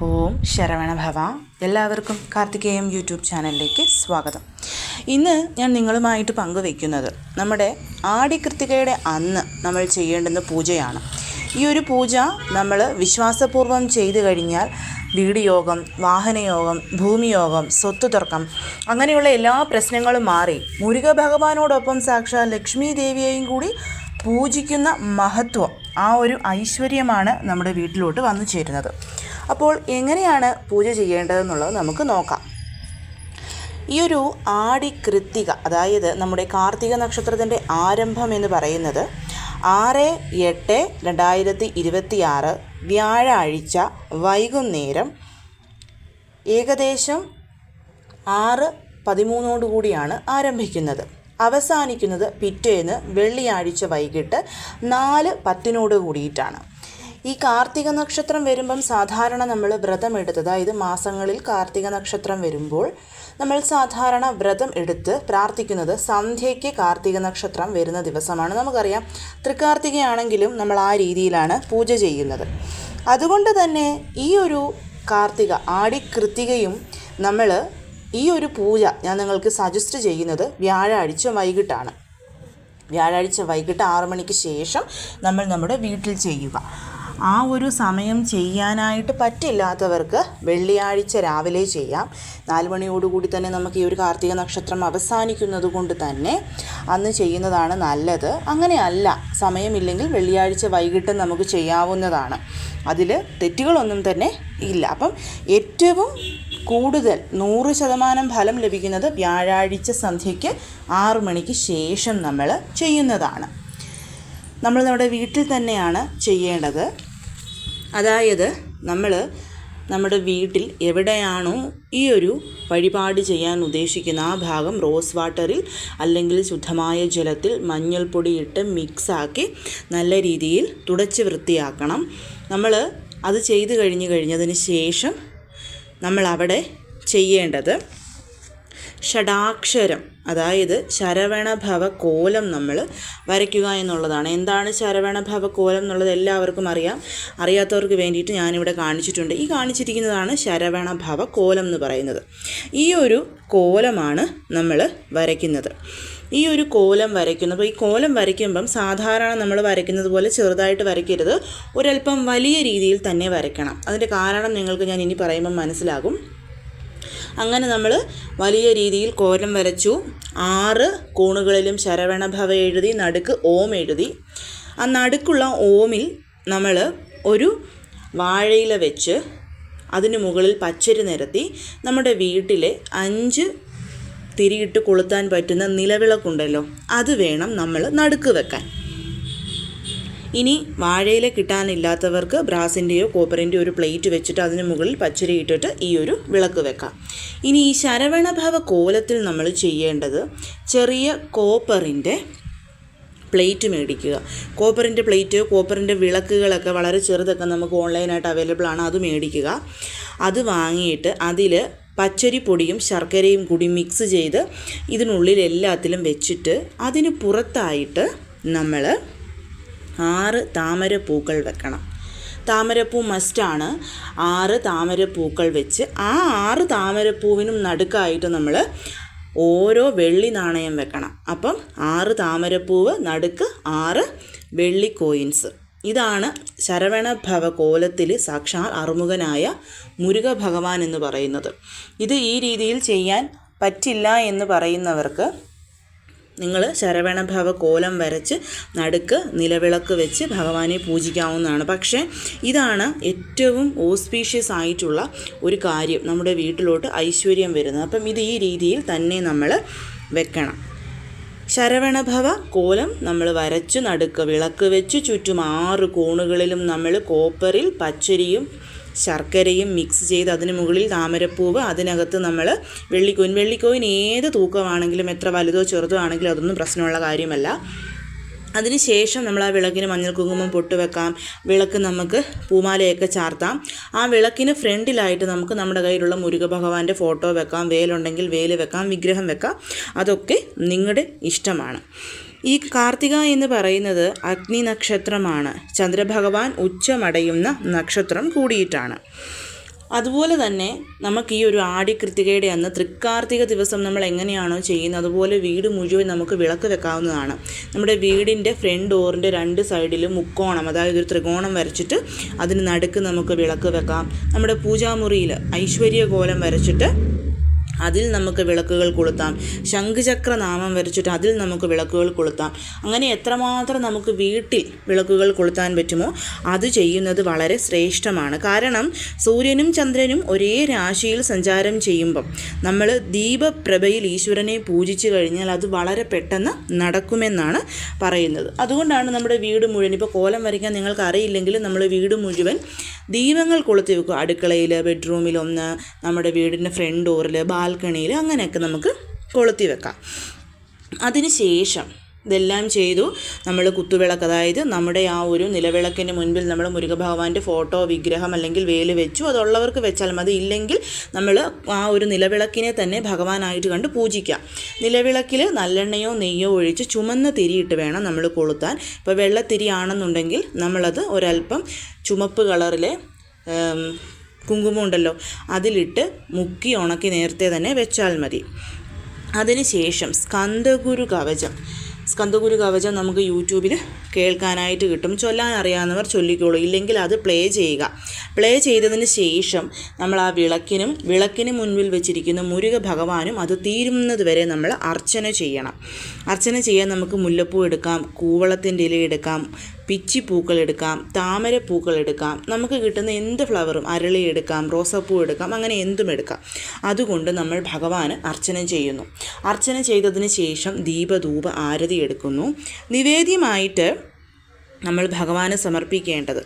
ഓം ശരവണഭവ. എല്ലാവർക്കും കാർത്തികേയം യൂട്യൂബ് ചാനലിലേക്ക് സ്വാഗതം. ഇന്ന് ഞാൻ നിങ്ങളുമായിട്ട് പങ്കുവയ്ക്കുന്നത് നമ്മുടെ ആടിക്കൃത്തികയുടെ അന്ന് നമ്മൾ ചെയ്യേണ്ടുന്ന പൂജയാണ്. ഈ ഒരു പൂജ നമ്മൾ വിശ്വാസപൂർവ്വം ചെയ്തു കഴിഞ്ഞാൽ വീട് യോഗം, വാഹനയോഗം, ഭൂമിയോഗം, സ്വത്ത് തർക്കം അങ്ങനെയുള്ള എല്ലാ പ്രശ്നങ്ങളും മാറി മുരുക ഭഗവാനോടൊപ്പം സാക്ഷാൽ ലക്ഷ്മി ദേവിയെയും കൂടി പൂജിക്കുന്ന മഹത്വം, ആ ഒരു ഐശ്വര്യമാണ് നമ്മുടെ വീട്ടിലോട്ട് വന്നു ചേരുന്നത്. അപ്പോൾ എങ്ങനെയാണ് പൂജ ചെയ്യേണ്ടതെന്നുള്ളത് നമുക്ക് നോക്കാം. ഈ ഒരു ആടിക്കൃത്തിക, അതായത് നമ്മുടെ കാർത്തിക നക്ഷത്രത്തിൻ്റെ ആരംഭം എന്ന് പറയുന്നത് 6/8/2026 വ്യാഴാഴ്ച വൈകുന്നേരം ഏകദേശം 6:13 കൂടിയാണ് ആരംഭിക്കുന്നത്. അവസാനിക്കുന്നത് പിറ്റേന്ന് വെള്ളിയാഴ്ച വൈകിട്ട് 4:10 കൂടിയിട്ടാണ്. ഈ കാർത്തിക നക്ഷത്രം വരുമ്പം സാധാരണ നമ്മൾ വ്രതം എടുത്ത്, അതായത് മാസങ്ങളിൽ കാർത്തിക നക്ഷത്രം വരുമ്പോൾ നമ്മൾ സാധാരണ വ്രതം എടുത്ത് പ്രാർത്ഥിക്കുന്നത് സന്ധ്യയ്ക്ക് കാർത്തിക നക്ഷത്രം വരുന്ന ദിവസമാണ്. നമുക്കറിയാം, തൃക്കാർത്തികയാണെങ്കിലും നമ്മൾ ആ രീതിയിലാണ് പൂജ ചെയ്യുന്നത്. അതുകൊണ്ട് തന്നെ ഈ ഒരു കാർത്തിക ആടിക്കൃത്തികയും നമ്മൾ ഈ ഒരു പൂജ ഞാൻ നിങ്ങൾക്ക് സജസ്റ്റ് ചെയ്യുന്നത് വ്യാഴാഴ്ച വൈകിട്ടാണ്. വ്യാഴാഴ്ച വൈകിട്ട് 6 മണിക്ക് ശേഷം നമ്മൾ നമ്മുടെ വീട്ടിൽ ചെയ്യുക. ആ ഒരു സമയം ചെയ്യാനായിട്ട് പറ്റില്ലാത്തവർക്ക് വെള്ളിയാഴ്ച രാവിലെ ചെയ്യാം. 4 മണിയോടുകൂടി തന്നെ നമുക്ക് ഈ ഒരു കാർത്തിക നക്ഷത്രം അവസാനിക്കുന്നത് കൊണ്ട് തന്നെ അന്ന് ചെയ്യുന്നതാണ് നല്ലത്. അങ്ങനെയല്ല, സമയമില്ലെങ്കിൽ വെള്ളിയാഴ്ച വൈകിട്ട് നമുക്ക് ചെയ്യാവുന്നതാണ്. അതിൽ തെറ്റുകളൊന്നും തന്നെ ഇല്ല. അപ്പം ഏറ്റവും കൂടുതൽ 100% ഫലം ലഭിക്കുന്നത് വ്യാഴാഴ്ച സന്ധ്യയ്ക്ക് 6 മണിക്ക് ശേഷം നമ്മൾ ചെയ്യുന്നതാണ്. നമ്മൾ നമ്മുടെ വീട്ടിൽ തന്നെയാണ് ചെയ്യേണ്ടത്. അതായത് നമ്മൾ നമ്മുടെ വീട്ടിൽ എവിടെയാണോ ഈ ഒരു വഴിപാട് ചെയ്യാൻ ഉദ്ദേശിക്കുന്ന ആ ഭാഗം റോസ് വാട്ടറിൽ അല്ലെങ്കിൽ ശുദ്ധമായ ജലത്തിൽ മഞ്ഞൾപ്പൊടി ഇട്ട് മിക്സാക്കി നല്ല രീതിയിൽ തുടച്ച് വൃത്തിയാക്കണം. നമ്മൾ അത് ചെയ്ത് കഴിഞ്ഞതിന് ശേഷം നമ്മൾ അവിടെ ചെയ്യേണ്ടത് ഷഡാക്ഷരം, അതായത് ശരവണഭവ കോലം നമ്മൾ വരയ്ക്കുക എന്നുള്ളതാണ്. എന്താണ് ശരവണഭവ കോലം എന്നുള്ളത് എല്ലാവർക്കും അറിയാം. അറിയാത്തവർക്ക് വേണ്ടിയിട്ട് ഞാനിവിടെ കാണിച്ചിട്ടുണ്ട്. ഈ കാണിച്ചിരിക്കുന്നതാണ് ശരവണഭവ കോലം എന്ന് പറയുന്നത്. ഈ ഒരു കോലമാണ് നമ്മൾ വരയ്ക്കുന്നത്. ഈ ഒരു കോലം വരയ്ക്കുന്നത്, ഈ കോലം വരയ്ക്കുമ്പം സാധാരണ നമ്മൾ വരയ്ക്കുന്നത് പോലെ ചെറുതായിട്ട് വരയ്ക്കരുത്, ഒരല്പം വലിയ രീതിയിൽ തന്നെ വരയ്ക്കണം. അതിൻ്റെ കാരണം നിങ്ങൾക്ക് ഞാൻ ഇനി പറയുമ്പം മനസ്സിലാകും. അങ്ങനെ നമ്മൾ വലിയ രീതിയിൽ കോലം വരച്ചു. 6 കോണുകളിലും ശരവണഭവ എഴുതി, നടുക്ക് ഓം എഴുതി. ആ നടുക്കുള്ള ഓമിൽ നമ്മൾ ഒരു വാഴയില വെച്ച് അതിന് മുകളിൽ പച്ചരി നിരത്തി നമ്മുടെ വീട്ടിലെ 5 തിരിയിട്ട് കൊളുത്താൻ പറ്റുന്ന നിലവിളക്കുണ്ടല്ലോ, അത് വേണം നമ്മൾ നടുക്ക് വെക്കാൻ. ഇനി വാഴയില കിട്ടാനില്ലാത്തവർക്ക് ബ്രാസിൻ്റെയോ കോപ്പറിൻ്റെയോ ഒരു പ്ലേറ്റ് വെച്ചിട്ട് അതിന് മുകളിൽ പച്ചരി ഇട്ടിട്ട് ഈ ഒരു വിളക്ക് വെക്കാം. ഇനി ഈ ശരവണഭവ കോലത്തിൽ നമ്മൾ ചെയ്യേണ്ടത് ചെറിയ കോപ്പറിൻ്റെ പ്ലേറ്റ് മേടിക്കുക. കോപ്പറിൻ്റെ പ്ലേറ്റ്, കോപ്പറിൻ്റെ വിളക്കുകളൊക്കെ വളരെ ചെറുതൊക്കെ നമുക്ക് ഓൺലൈനായിട്ട് അവൈലബിൾ ആണ്. അത് മേടിക്കുക. അത് വാങ്ങിയിട്ട് അതിൽ പച്ചരിപ്പൊടിയും ശർക്കരയും കൂടി മിക്സ് ചെയ്ത് ഇതിനുള്ളിൽ എല്ലാത്തിലും വെച്ചിട്ട് അതിന് പുറത്തായിട്ട് നമ്മൾ 6 താമരപ്പൂക്കൾ വെക്കണം. താമരപ്പൂ മസ്റ്റാണ്. 6 താമരപ്പൂക്കൾ വെച്ച് ആ 6 താമരപ്പൂവിനും നടുക്കായിട്ട് നമ്മൾ ഓരോ വെള്ളി നാണയം വെക്കണം. അപ്പം 6 താമരപ്പൂവ്, നടുക്ക് 6 വെള്ളി കോയിൻസ്. ഇതാണ് ശരവണഭവ കോലത്തിൽ സാക്ഷാൽ അറുമുഖനായ മുരുക ഭഗവാൻ എന്ന് പറയുന്നത്. ഇത് ഈ രീതിയിൽ ചെയ്യാൻ പറ്റില്ല എന്ന് പറയുന്നവർക്ക് നിങ്ങൾ ശരവണഭവ കോലം വരച്ച് നടുക്ക് നിലവിളക്ക് വെച്ച് ഭഗവാനെ പൂജിക്കാവുന്നതാണ്. പക്ഷേ ഇതാണ് ഏറ്റവും ഓസ്പീഷ്യസ് ആയിട്ടുള്ള ഒരു കാര്യം, നമ്മുടെ വീട്ടിലോട്ട് ഐശ്വര്യം വരുന്നത്. അപ്പം ഇത് ഈ രീതിയിൽ തന്നെ നമ്മൾ വെക്കണം. ശരവണഭവ കോലം നമ്മൾ വരച്ച് നടുക്ക് വിളക്ക് വെച്ച് ചുറ്റും 6 കോണുകളിലും നമ്മൾ കോപ്പറിൽ പച്ചരിയും ശർക്കരയും മിക്സ് ചെയ്ത് അതിന് മുകളിൽ താമരപ്പൂവ്, അതിനകത്ത് നമ്മൾ വെള്ളിക്കോയിൻ ഏത് തൂക്കമാണെങ്കിലും എത്ര വലുതോ ചെറുതോ ആണെങ്കിലും അതൊന്നും പ്രശ്നമുള്ള കാര്യമല്ല. അതിന് ശേഷം നമ്മൾ ആ വിളക്കിന് മഞ്ഞൾ കുങ്കുമം പൊട്ട് വെക്കാം. വിളക്ക് നമുക്ക് പൂമാലയൊക്കെ ചാർത്താം. ആ വിളക്കിന് ഫ്രണ്ടിലായിട്ട് നമുക്ക് നമ്മുടെ കയ്യിലുള്ള മുരുക ഭഗവാന്റെ ഫോട്ടോ വെക്കാം. വേലുണ്ടെങ്കിൽ വേല് വെക്കാം, വിഗ്രഹം വെക്കാം. അതൊക്കെ നിങ്ങളുടെ ഇഷ്ടമാണ്. ഈ കാർത്തിക എന്ന് പറയുന്നത് അഗ്നി നക്ഷത്രമാണ്. ചന്ദ്രഭഗവാൻ ഉച്ചമടയുന്ന നക്ഷത്രം കൂടിയിട്ടാണ്. അതുപോലെ തന്നെ നമുക്ക് ഈ ഒരു ആടിക്കൃത്തികയുടെ അന്ന് തൃക്കാർത്തിക ദിവസം നമ്മൾ എങ്ങനെയാണോ ചെയ്യുന്നത് അതുപോലെ വീട് മുഴുവൻ നമുക്ക് വിളക്ക് വെക്കാവുന്നതാണ്. നമ്മുടെ വീടിൻ്റെ ഫ്രണ്ട് ഡോറിൻ്റെ 2 സൈഡിലും മുക്കോണം, അതായത് ഒരു ത്രികോണം വരച്ചിട്ട് അതിന് നടുക്ക് നമുക്ക് വിളക്ക് വെക്കാം. നമ്മുടെ പൂജാമുറിയിൽ ഐശ്വര്യ കോലം വരച്ചിട്ട് അതിൽ നമുക്ക് വിളക്കുകൾ കൊളുത്താം. ശംഖുചക്ര നാമം വരച്ചിട്ട് അതിൽ നമുക്ക് വിളക്കുകൾ കൊളുത്താം. അങ്ങനെ എത്രമാത്രം നമുക്ക് വീട്ടിൽ വിളക്കുകൾ കൊളുത്താൻ പറ്റുമോ അത് ചെയ്യുന്നത് വളരെ ശ്രേഷ്ഠമാണ്. കാരണം സൂര്യനും ചന്ദ്രനും ഒരേ രാശിയിൽ സഞ്ചാരം ചെയ്യുമ്പം നമ്മൾ ദീപപ്രഭയിൽ ഈശ്വരനെ പൂജിച്ചു കഴിഞ്ഞാൽ അത് വളരെ പെട്ടെന്ന് നടക്കുമെന്നാണ് പറയുന്നത്. അതുകൊണ്ടാണ് നമ്മുടെ വീട് മുഴുവൻ, ഇപ്പോൾ കോലം വരയ്ക്കാൻ നിങ്ങൾക്ക് അറിയില്ലെങ്കിലും നമ്മൾ വീട് മുഴുവൻ ദീപങ്ങൾ കൊളുത്തി വെക്കും. അടുക്കളയിൽ, ബെഡ്റൂമിൽ ഒന്ന്, നമ്മുടെ വീടിൻ്റെ ഫ്രണ്ട് ഡോറിൽ, ബാൽക്കണിയിൽ, അങ്ങനെയൊക്കെ നമുക്ക് കൊളുത്തി വെക്കാം. അതിന് ശേഷം ഇതെല്ലാം ചെയ്തു നമ്മൾ കുത്തുവിളക്ക്, അതായത് നമ്മുടെ ആ ഒരു നിലവിളക്കിന് മുൻപിൽ നമ്മൾ മുരുകഭഗവാന്റെ ഫോട്ടോ, വിഗ്രഹം അല്ലെങ്കിൽ വേല് വെച്ചു. അതുള്ളവർക്ക് വെച്ചാൽ മതി. ഇല്ലെങ്കിൽ നമ്മൾ ആ ഒരു നിലവിളക്കിനെ തന്നെ ഭഗവാനായിട്ട് കണ്ട് പൂജിക്കാം. നിലവിളക്കിൽ നല്ലെണ്ണയോ നെയ്യോ ഒഴിച്ച് ചുമന്ന തിരിയിട്ട് വേണം നമ്മൾ കൊളുത്താൻ. ഇപ്പോൾ വെള്ളത്തിരിയാണെന്നുണ്ടെങ്കിൽ നമ്മളത് ഒരല്പം ചുമപ്പ് കളറിലെ കുങ്കുമം ഉണ്ടല്ലോ അതിലിട്ട് മുക്കി ഉണക്കി നേരത്തെ തന്നെ വെച്ചാൽ മതി. അതിനുശേഷം സ്കന്ദഗുരു കവചം നമുക്ക് യൂട്യൂബിൽ കേൾക്കാനായിട്ട് കിട്ടും. ചൊല്ലാൻ അറിയാവുന്നവർ ചൊല്ലിക്കോളൂ, ഇല്ലെങ്കിൽ അത് പ്ലേ ചെയ്യുക. പ്ലേ ചെയ്തതിന് ശേഷം നമ്മൾ ആ വിളക്കിന് മുൻപിൽ വെച്ചിരിക്കുന്ന മുരുക ഭഗവാനും അത് തീരുന്നത് വരെ നമ്മൾ അർച്ചന ചെയ്യണം. അർച്ചന ചെയ്യാൻ നമുക്ക് മുല്ലപ്പൂ എടുക്കാം, കൂവളത്തിൻ്റെ ഇല എടുക്കാം, പിച്ചിപ്പൂക്കൾ എടുക്കാം, താമരപ്പൂക്കൾ എടുക്കാം, നമുക്ക് കിട്ടുന്ന എന്ത് ഫ്ലവറും, അരളി എടുക്കാം, റോസാപ്പൂ എടുക്കാം, അങ്ങനെ എന്തും എടുക്കാം. അതുകൊണ്ട് നമ്മൾ ഭഗവാന് അർച്ചന ചെയ്യുന്നു. അർച്ചന ചെയ്തതിന് ശേഷം ദീപധൂപ ആരതി എടുക്കുന്നു. നിവേദ്യമായിട്ട് നമ്മൾ ഭഗവാന് സമർപ്പിക്കേണ്ടത്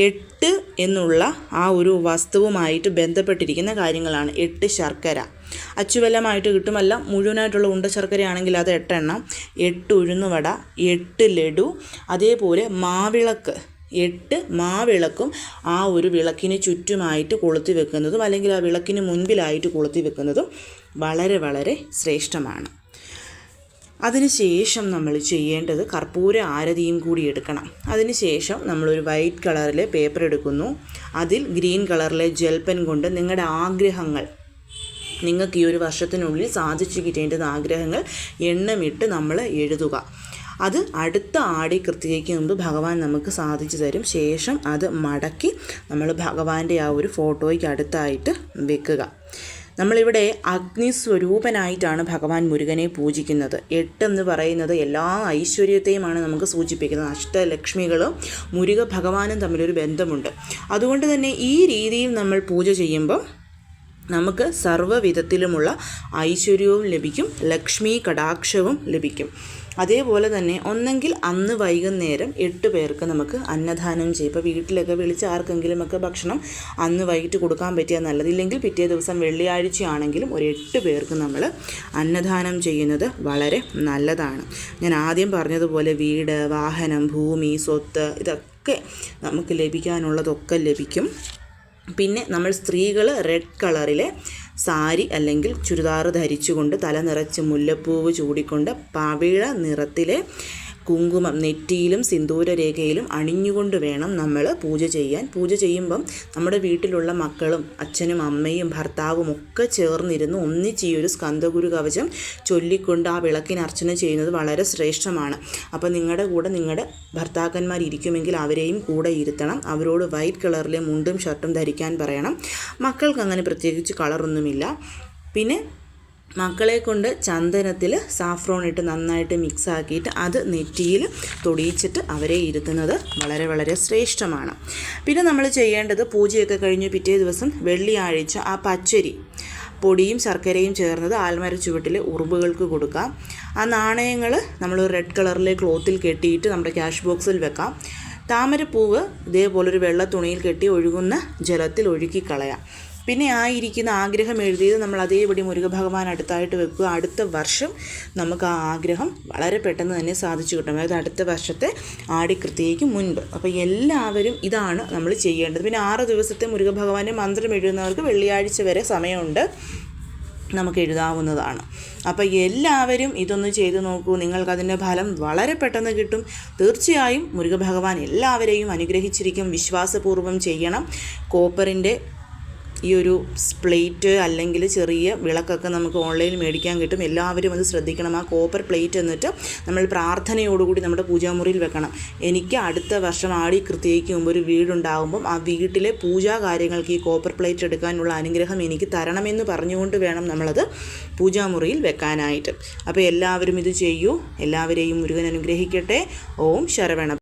8 എന്നുള്ള ആ ഒരു വസ്തുവുമായിട്ട് ബന്ധപ്പെട്ടിരിക്കുന്ന കാര്യങ്ങളാണ്. 8 ശർക്കര, അച്ചുവെല്ലമായിട്ട് കിട്ടുമല്ല, മുഴുവനായിട്ടുള്ള ഉണ്ട ശർക്കരയാണെങ്കിൽ അത് 8 എണ്ണം, 8 ഉഴുന്നുവട, 8 ലഡു, അതേപോലെ മാവിളക്ക്, 8 മാവിളക്കും ആ ഒരു വിളക്കിന് ചുറ്റുമായിട്ട് കൊളുത്തി വെക്കുന്നതും അല്ലെങ്കിൽ ആ വിളക്കിന് മുൻപിലായിട്ട് കൊളുത്തി വെക്കുന്നതും വളരെ വളരെ ശ്രേഷ്ഠമാണ്. അതിനുശേഷം നമ്മൾ ചെയ്യേണ്ടത് കർപ്പൂര ആരതിയും കൂടി എടുക്കണം. അതിനുശേഷം നമ്മളൊരു വൈറ്റ് കളറിലെ പേപ്പർ എടുക്കുന്നു. അതിൽ ഗ്രീൻ കളറിലെ ജെൽ പെൻ കൊണ്ട് നിങ്ങളുടെ ആഗ്രഹങ്ങൾ, നിങ്ങൾക്ക് ഈ ഒരു വർഷത്തിനുള്ളിൽ സാധിച്ചു കിട്ടേണ്ടുന്ന ആഗ്രഹങ്ങൾ എണ്ണമിട്ട് നമ്മൾ എഴുതുക. അത് അടുത്ത ആടി കൃത്യതയ്ക്ക് മുമ്പ് ഭഗവാൻ നമുക്ക് സാധിച്ചു തരും. ശേഷം അത് മടക്കി നമ്മൾ ഭഗവാന്റെ ആ ഒരു ഫോട്ടോയ്ക്ക് അടുത്തായിട്ട് വെക്കുക. നമ്മളിവിടെ അഗ്നിസ്വരൂപനായിട്ടാണ് ഭഗവാൻ മുരുകനെ പൂജിക്കുന്നത്. 8 എന്ന് പറയുന്നത് എല്ലാ ഐശ്വര്യത്തെയുമാണ് നമുക്ക് സൂചിപ്പിക്കുന്നത്. അഷ്ടലക്ഷ്മികളും മുരുക ഭഗവാനും തമ്മിലൊരു ബന്ധമുണ്ട്. അതുകൊണ്ട് തന്നെ ഈ രീതിയിൽ നമ്മൾ പൂജ ചെയ്യുമ്പം നമുക്ക് സർവ്വവിധത്തിലുമുള്ള ഐശ്വര്യവും ലഭിക്കും, ലക്ഷ്മി കടാക്ഷവും ലഭിക്കും. അതേപോലെ തന്നെ ഒന്നെങ്കിൽ അന്ന് വൈകുന്നേരം 8 പേർക്ക് നമുക്ക് അന്നദാനം ചെയ്യും. ഇപ്പോൾ വീട്ടിലൊക്കെ വിളിച്ച് ആർക്കെങ്കിലുമൊക്കെ ഭക്ഷണം അന്ന് വൈകിട്ട് കൊടുക്കാൻ പറ്റിയാൽ നല്ലത്. ഇല്ലെങ്കിൽ പിറ്റേ ദിവസം വെള്ളിയാഴ്ചയാണെങ്കിലും ഒരു 8 പേർക്ക് നമ്മൾ അന്നദാനം ചെയ്യുന്നത് വളരെ നല്ലതാണ്. ഞാൻ ആദ്യം പറഞ്ഞതുപോലെ വീട്, വാഹനം, ഭൂമി, സ്വത്ത് ഇതൊക്കെ നമുക്ക് ലഭിക്കാനുള്ളതൊക്കെ ലഭിക്കും. പിന്നെ നമ്മൾ സ്ത്രീകൾ റെഡ് കളറിലെ സാരി അല്ലെങ്കിൽ ചുരിദാർ ധരിച്ചുകൊണ്ട് തല നിറച്ച് മുല്ലപ്പൂവ് ചൂടിക്കൊണ്ട് പവിഴ നിറത്തിലെ കുങ്കുമം നെറ്റിയിലും സിന്ദൂരരേഖയിലും അണിഞ്ഞുകൊണ്ട് വേണം നമ്മൾ പൂജ ചെയ്യാൻ. പൂജ ചെയ്യുമ്പം നമ്മുടെ വീട്ടിലുള്ള മക്കളും അച്ഛനും അമ്മയും ഭർത്താവും ഒക്കെ ചേർന്നിരുന്ന് ഒന്നിച്ച് ഈ ഒരു സ്കന്ദഗുരു കവചം ചൊല്ലിക്കൊണ്ട് ആ വിളക്കിന് അർച്ചന ചെയ്യുന്നത് വളരെ ശ്രേഷ്ഠമാണ്. അപ്പോൾ നിങ്ങളുടെ കൂടെ നിങ്ങളുടെ ഭർത്താക്കന്മാർ ഇരിക്കുമെങ്കിൽ അവരെയും കൂടെ ഇരുത്തണം. അവരോട് വൈറ്റ് കളറിലെ മുണ്ടും ഷർട്ടും ധരിക്കാൻ പറയണം. മക്കൾക്ക് അങ്ങനെ പ്രത്യേകിച്ച് കളറൊന്നുമില്ല. പിന്നെ മക്കളെ കൊണ്ട് ചന്ദനത്തിൽ സാഫ്രോൺ ഇട്ട് നന്നായിട്ട് മിക്സ് ആക്കിയിട്ട് അത് നെറ്റിയിൽ തൊടിയിച്ചിട്ട് അവരെ ഇരുത്തുന്നത് വളരെ വളരെ ശ്രേഷ്ഠമാണ്. പിന്നെ നമ്മൾ ചെയ്യേണ്ടത് പൂജയൊക്കെ കഴിഞ്ഞ് പിറ്റേ ദിവസം വെള്ളിയാഴ്ച ആ പച്ചരി പൊടിയും ശർക്കരയും ചേർന്നത് ആൽമര ചുവട്ടിലെ ഉറുമ്പുകൾക്ക് കൊടുക്കാം. ആ നാണയങ്ങൾ നമ്മൾ റെഡ് കളറിലെ ക്ലോത്തിൽ കെട്ടിയിട്ട് നമ്മുടെ ക്യാഷ് ബോക്സിൽ വെക്കാം. താമരപ്പൂവ് ഇതേപോലൊരു വെള്ള തുണിയിൽ കെട്ടി ഒഴുകുന്ന ജലത്തിൽ ഒഴുക്കി കളയാം. പിന്നെ ആയിരിക്കുന്ന ആഗ്രഹം എഴുതിയത് നമ്മൾ അതേപടി മുരുക ഭഗവാൻ അടുത്തായിട്ട് വെക്കുക. അടുത്ത വർഷം നമുക്ക് ആ ആഗ്രഹം വളരെ പെട്ടെന്ന് തന്നെ സാധിച്ചു കിട്ടും, അതായത് അടുത്ത വർഷത്തെ ആടിക്കൃത്യയ്ക്ക് മുൻപ്. അപ്പോൾ എല്ലാവരും ഇതാണ് നമ്മൾ ചെയ്യേണ്ടത്. പിന്നെ 6 ദിവസത്തെ മുരുക ഭഗവാന്റെ മന്ത്രം എഴുതുന്നവർക്ക് വെള്ളിയാഴ്ച വരെ സമയമുണ്ട്, നമുക്ക് എഴുതാവുന്നതാണ്. അപ്പോൾ എല്ലാവരും ഇതൊന്ന് ചെയ്തു നോക്കൂ, നിങ്ങൾക്കതിൻ്റെ ഫലം വളരെ പെട്ടെന്ന് കിട്ടും. തീർച്ചയായും മുരുക ഭഗവാൻ എല്ലാവരെയും അനുഗ്രഹിച്ചിരിക്കും. വിശ്വാസപൂർവ്വം ചെയ്യണം. കോപ്പറിൻ്റെ ഈ ഒരു പ്ലേറ്റ് അല്ലെങ്കിൽ ചെറിയ വിളക്കൊക്കെ നമുക്ക് ഓൺലൈനിൽ മേടിക്കാൻ കിട്ടും. എല്ലാവരും അത് ശ്രദ്ധിക്കണം. ആ കോപ്പർ പ്ലേറ്റ് എന്നിട്ട് നമ്മൾ പ്രാർത്ഥനയോടുകൂടി നമ്മുടെ പൂജാമുറിയിൽ വെക്കണം. എനിക്ക് അടുത്ത വർഷം ആടി കൃത്യയ്ക്ക് മുമ്പ് ഒരു വീടുണ്ടാകുമ്പം ആ വീട്ടിലെ പൂജാ കാര്യങ്ങൾക്ക് ഈ കോപ്പർ പ്ലേറ്റ് എടുക്കാനുള്ള അനുഗ്രഹം എനിക്ക് തരണമെന്ന് പറഞ്ഞുകൊണ്ട് വേണം നമ്മളത് പൂജാമുറിയിൽ വെക്കാനായിട്ട്. അപ്പോൾ എല്ലാവരും ഇത് ചെയ്യൂ. എല്ലാവരെയും മുരുകൻ അനുഗ്രഹിക്കട്ടെ. ഓം ശരവണ.